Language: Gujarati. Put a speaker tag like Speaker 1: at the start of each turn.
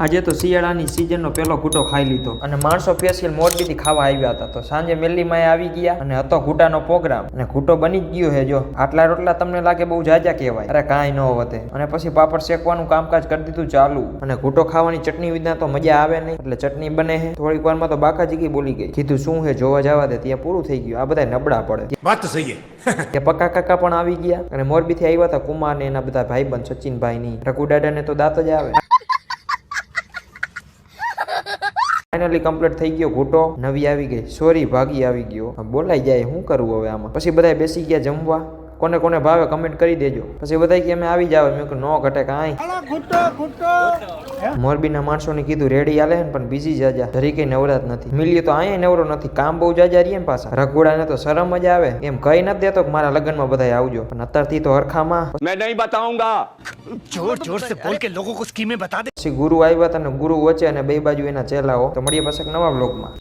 Speaker 1: આજે તો શિયાળાની સિઝનનો પેલો ઘૂંટો ખાઈ લીધો અને માણસો સ્પેશિયલ મોરબીથી ખાવા આવ્યા હતા. તો સાંજે મેલ્લીમાં આવી ગયા અને હતો ઘૂંટાનો પ્રોગ્રામ અને ઘૂંટો બની જ ગયો હે. જો આટલા રોટલા તમને લાગે બહુ જાજા કહેવાય, અરે કાંઈ ન વધે. અને પછી પાપડ શેકવાનું કામકાજ કરી દીધું ચાલુ. અને ઘૂંટો ખાવાની ચટણી વિના તો મજા આવે નહીં, એટલે ચટણી બને હે. થોડીક વારમાં તો બાકા જીકી બોલી ગઈ. કીધું શું હે જોવા જવા દે, ત્યાં પૂરું થઈ ગયું. આ બધા નબળા પડે.
Speaker 2: વાત તો સહી
Speaker 1: કે પક્કા કાકા પણ આવી ગયા અને મોરબીથી આવ્યા હતા કુમાર ને એના બધા ભાઈબંધ સચિનભાઈ ની. રઘુ દાદા ને તો દાંત જ આવે. ફાઇનલી કમ્પ્લીટ થઈ ગયો ઘૂંટો. નવી આવી ગઈ, સોરી ભાગી આવી ગયો. બોલાઈ જાય, શું કરવું હવે આમાં. પછી બધા બેસી ગયા જમવા. કોને કોને ભાવે કમેન્ટ કરી દેજો. પછી બધા કે અમે આવી જાવ. મેં નો ઘટે કાંઈ. મોરબીના માણસોને કીધું રેડી આલે ને, પણ બીજી જાજા ધરી કઈ નવરાત નથી. મિલ્યો તો અહીંયા નવરો નથી, કામ બહુ જાજા રહીએ ને પાછા. રઘોડાને તો શરમ જ આવે, એમ કઈ નથી દેતો કે મારા લગ્નમાં બધા આવજો. પણ અત્યારથી તો હરખામાં
Speaker 2: मैं नहीं बताऊंगा. जोर जोर से बोल के लोगों को स्कीमें बता दे.
Speaker 1: પછી ગુરુ આવ્યા હતા ને ગુરુ વચ્ચે અને બે બાજુ એના ચેલાઓ. તો મળીએ પાછા નવા બ્લોગમાં.